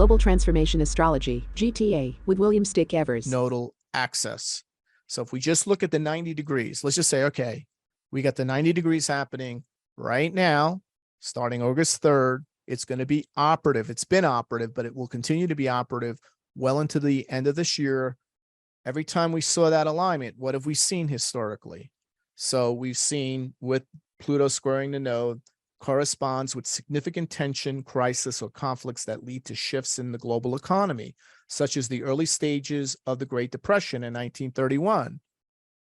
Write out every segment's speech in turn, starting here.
Global Transformation Astrology, GTA, with William Stickevers. Nodal axis. So if we just look at the 90 degrees, let's just say, okay, we got the 90 degrees happening right now, starting August 3rd. It's going to be operative. It's been operative, but it will continue to be operative well into the end of this year. Every time we saw that alignment, what have we seen historically? So we've seen with Pluto squaring the node corresponds with significant tension, crisis, or conflicts that lead to shifts in the global economy, such as the early stages of the Great Depression in 1931.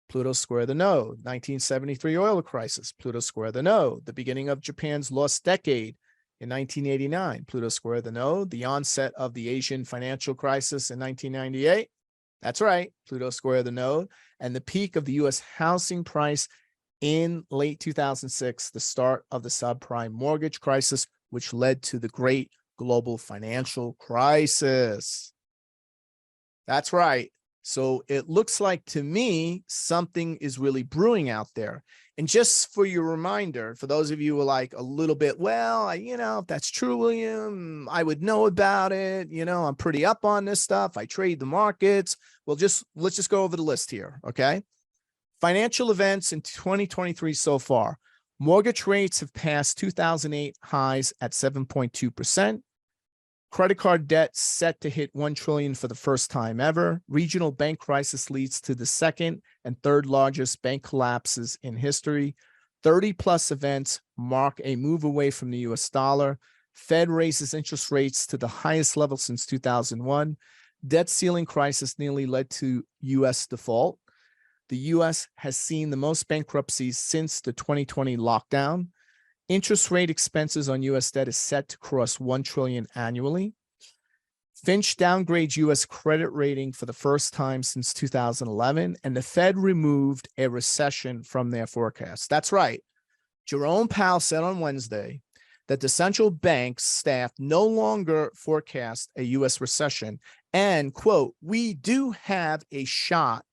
Pluto square the node. 1973 oil crisis, Pluto square the node. The beginning of Japan's lost decade in 1989, Pluto square the node. The onset of the Asian financial crisis in 1998. That's right, Pluto square the node. And the peak of the U.S. housing price in late 2006, the start of the subprime mortgage crisis, which led to the great global financial crisis. That's right. So it looks like to me, something is really brewing out there. And just for your reminder, for those of you who are like a little bit, well, if that's true, William, I would know about it. I'm pretty up on this stuff. I trade the markets. Well, let's just go over the list here. Okay. Financial events in 2023 so far. Mortgage rates have passed 2008 highs at 7.2%. Credit card debt set to hit $1 trillion for the first time ever. Regional bank crisis leads to the second and third largest bank collapses in history. 30+ events mark a move away from the US dollar. Fed raises interest rates to the highest level since 2001. Debt ceiling crisis nearly led to US default. The US has seen the most bankruptcies since the 2020 lockdown. Interest rate expenses on U.S. debt is set to cross $1 trillion annually. Fitch downgrades U.S. credit rating for the first time since 2011, and the Fed removed a recession from their forecast. That's right. Jerome Powell said on Wednesday that the central bank's staff no longer forecast a U.S. recession, and, quote, we do have a shot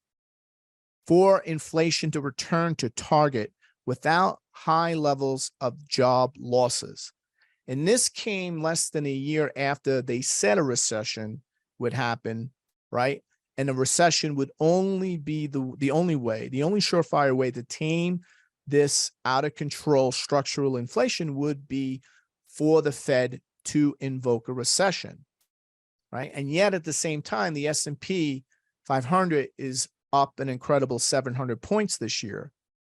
for inflation to return to target without high levels of job losses. And this came less than a year after they said a recession would happen, right? And a recession would only be the only surefire way to tame this out of control structural inflation would be for the Fed to invoke a recession, right? And yet at the same time, the S&P 500 is up an incredible 700 points this year.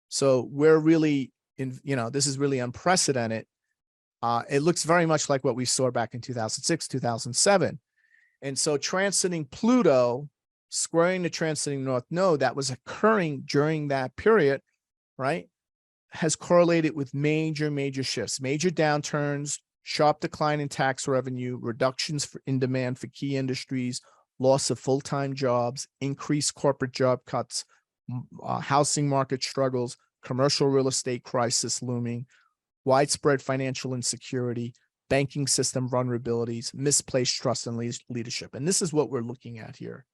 So we're really this is really unprecedented. It looks very much like what we saw back in 2006, 2007. And so transiting Pluto, squaring the transiting North Node that was occurring during that period, right, has correlated with major shifts, major downturns, sharp decline in tax revenue, reductions in demand for key industries, loss of full-time jobs, increased corporate job cuts, housing market struggles, commercial real estate crisis looming, widespread financial insecurity, banking system vulnerabilities, misplaced trust and leadership. And this is what we're looking at here.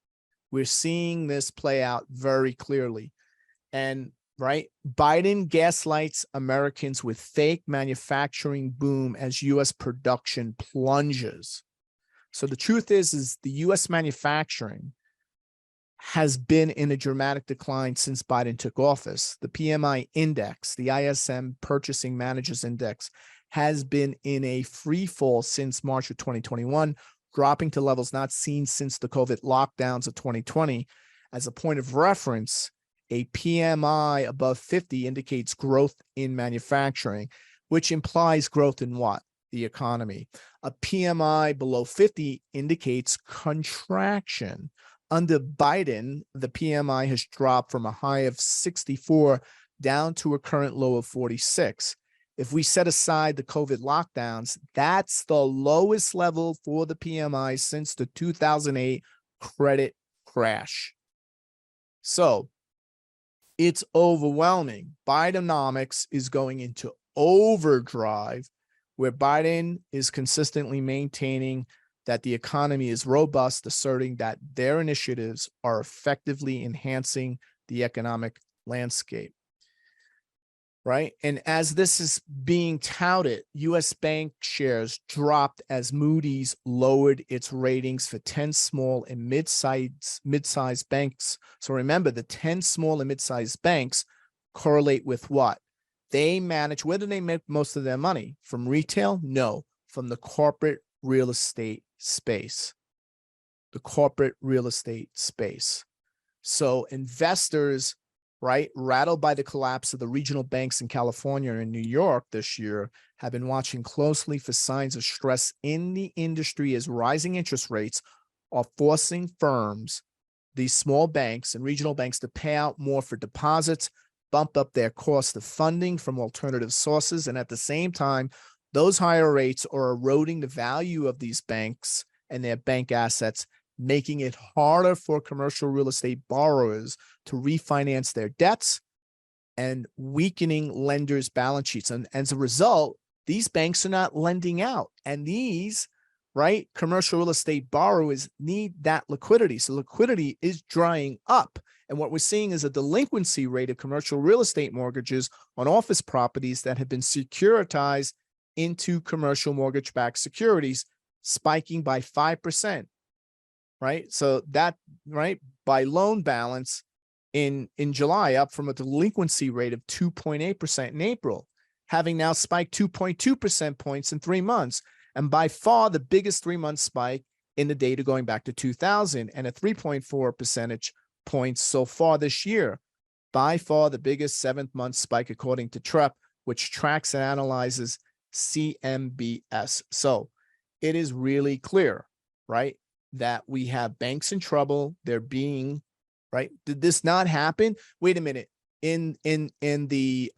We're seeing this play out very clearly. And right, Biden gaslights Americans with fake manufacturing boom as U.S. production plunges. So the truth is the U.S. manufacturing has been in a dramatic decline since Biden took office. The PMI index, the ISM Purchasing Managers Index, has been in a free fall since March of 2021, dropping to levels not seen since the COVID lockdowns of 2020. As a point of reference, a PMI above 50 indicates growth in manufacturing, which implies growth in what? The economy. A PMI below 50 indicates contraction. Under Biden, the PMI has dropped from a high of 64 down to a current low of 46. If we set aside the COVID lockdowns, that's the lowest level for the PMI since the 2008 credit crash. So it's overwhelming. Bidenomics is going into overdrive, where Biden is consistently maintaining that the economy is robust, asserting that their initiatives are effectively enhancing the economic landscape. right? And as this is being touted, US bank shares dropped as Moody's lowered its ratings for 10 small and mid-sized banks. So remember, the 10 small and mid-sized banks correlate with what? They manage, where do they make most of their money? From retail? No, from the corporate real estate space. The corporate real estate space. So investors, right, rattled by the collapse of the regional banks in California and New York this year, have been watching closely for signs of stress in the industry as rising interest rates are forcing firms, these small banks and regional banks, to pay out more for deposits, bump up their cost of funding from alternative sources. And at the same time, those higher rates are eroding the value of these banks and their bank assets, making it harder for commercial real estate borrowers to refinance their debts and weakening lenders' balance sheets. And as a result, these banks are not lending out. And these, right, commercial real estate borrowers need that liquidity. So liquidity is drying up. And what we're seeing is a delinquency rate of commercial real estate mortgages on office properties that have been securitized into commercial mortgage-backed securities spiking by 5%. Right. So that, right, by loan balance in July, up from a delinquency rate of 2.8% in April, having now spiked 2.2% points in 3 months. And by far the biggest 3-month spike in the data going back to 2000, and a 3.4 percentage points so far this year. By far the biggest 7th-month spike, according to TREP, which tracks and analyzes CMBS. So it is really clear, right, that we have banks in trouble. They're being, right. Did this not happen? Wait a minute. In the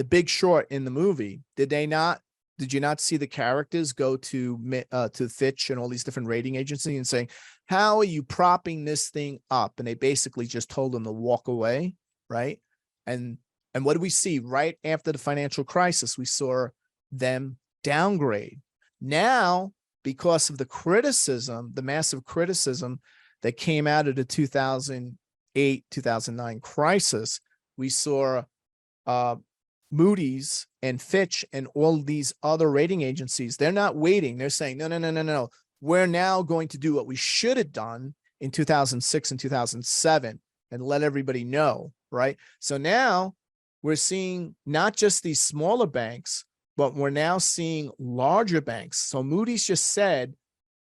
Big Short, in the movie, did you not see the characters go to Fitch and all these different rating agencies and saying, how are you propping this thing up? And they basically just told them to walk away, right? And what do we see right after the financial crisis? We saw them downgrade. Now, because of the criticism, the massive criticism that came out of the 2008, 2009 crisis, we saw Moody's and Fitch and all these other rating agencies, they're not waiting. They're saying, no. We're now going to do what we should have done in 2006 and 2007 and let everybody know, right? So now we're seeing not just these smaller banks, but we're now seeing larger banks. So Moody's just said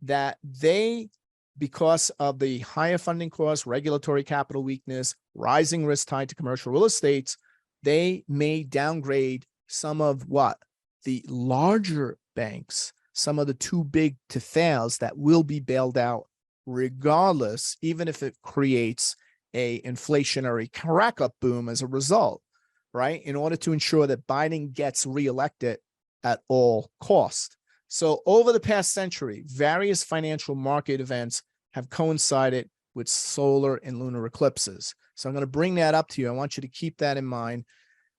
that they, because of the higher funding costs, regulatory capital weakness, rising risk tied to commercial real estates, they may downgrade some of what? The larger banks, some of the too big to fails that will be bailed out regardless, even if it creates a inflationary crack-up boom as a result, right? In order to ensure that Biden gets reelected at all cost. So over the past century, various financial market events have coincided with solar and lunar eclipses. So I'm going to bring that up to you. I want you to keep that in mind,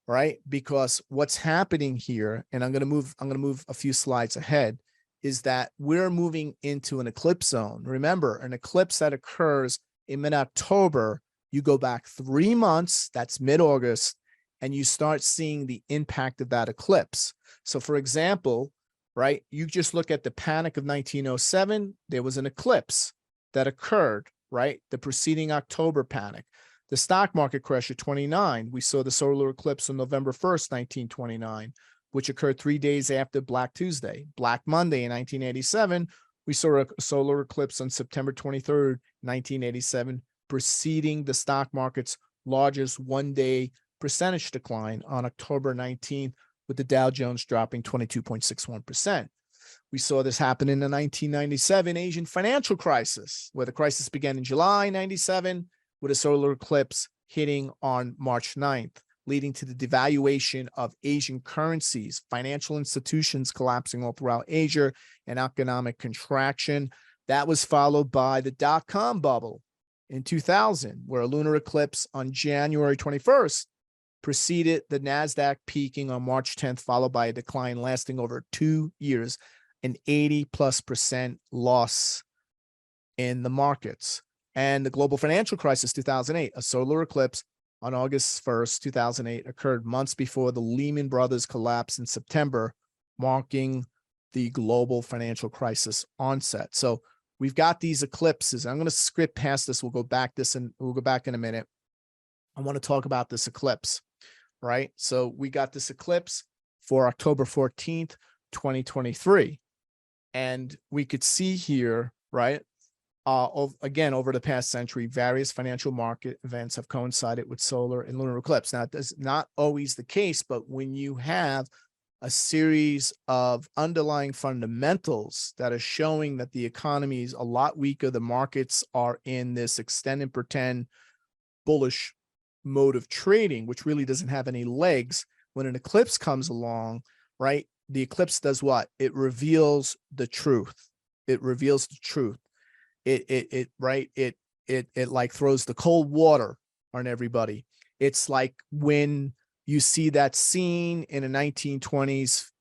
right? Because what's happening here, and I'm going to move a few slides ahead, is that we're moving into an eclipse zone. Remember, an eclipse that occurs in mid-October, you go back 3 months, that's mid-August, and you start seeing the impact of that eclipse. So for example, right, you just look at the panic of 1907, there was an eclipse that occurred, right? The preceding October panic. The stock market crash of 29, we saw the solar eclipse on November 1st, 1929, which occurred 3 days after Black Tuesday. Black Monday in 1987, we saw a solar eclipse on September 23rd, 1987, preceding the stock market's largest one-day percentage decline on October 19th, with the Dow Jones dropping 22.61%. We saw this happen in the 1997 Asian financial crisis, where the crisis began in July 97 with a solar eclipse hitting on March 9th, leading to the devaluation of Asian currencies, financial institutions collapsing all throughout Asia, and economic contraction. That was followed by the dot-com bubble in 2000, where a lunar eclipse on January 21st preceded the NASDAQ peaking on March 10th, followed by a decline lasting over 2 years, an 80+% loss in the markets. And the global financial crisis, 2008, a solar eclipse on August 1st, 2008 occurred months before the Lehman Brothers collapse in September, marking the global financial crisis onset. So we've got these eclipses. I'm going to skip past this. We'll go back in a minute. I want to talk about this eclipse, right? So we got this eclipse for October 14th, 2023. And we could see here, right? Again, over the past century, various financial market events have coincided with solar and lunar eclipse. Now, that's not always the case, but when you have a series of underlying fundamentals that are showing that the economy is a lot weaker, the markets are in this extend and pretend bullish mode of trading, which really doesn't have any legs. When an eclipse comes along, right? The eclipse does what? It reveals the truth. It reveals the truth. It like throws the cold water on everybody. It's like when you see that scene in a 1920s,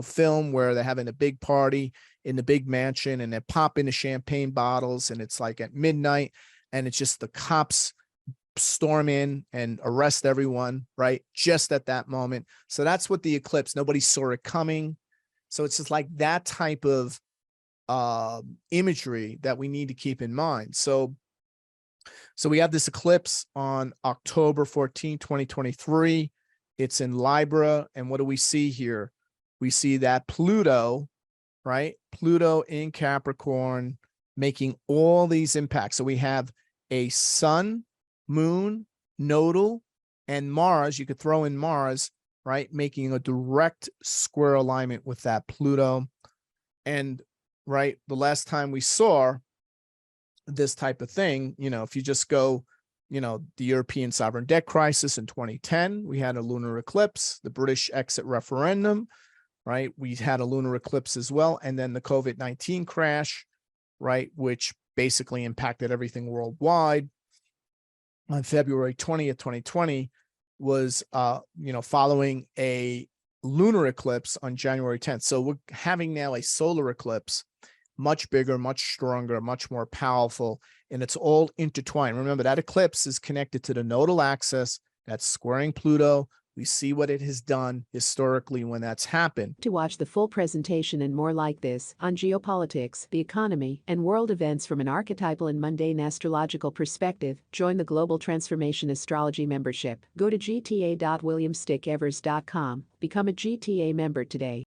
film where they're having a big party in the big mansion and they're popping the champagne bottles and it's like at midnight and it's just the cops storm in and arrest everyone, right? Just at that moment. So that's what the eclipse, nobody saw it coming. So it's just like that type of imagery that we need to keep in mind. So we have this eclipse on October 14, 2023. It's in Libra. And what do we see here? We see that Pluto, right? Pluto in Capricorn making all these impacts. So we have a sun, moon, nodal, and Mars. You could throw in Mars, right? Making a direct square alignment with that Pluto. And right, the last time we saw this type of thing, if you just go, the European sovereign debt crisis in 2010, we had a lunar eclipse, the British exit referendum, right? We had a lunar eclipse as well. And then the COVID-19 crash, right? Which basically impacted everything worldwide on February 20th, 2020 was, following a lunar eclipse on January 10th. So we're having now a solar eclipse, much bigger, much stronger, much more powerful, and it's all intertwined. Remember, that eclipse is connected to the nodal axis that's squaring Pluto. We see what it has done historically when that's happened. To watch the full presentation and more like this on geopolitics, the economy, and world events from an archetypal and mundane astrological perspective, join the Global Transformation Astrology membership. Go to gta.williamstickevers.com. Become a GTA member today.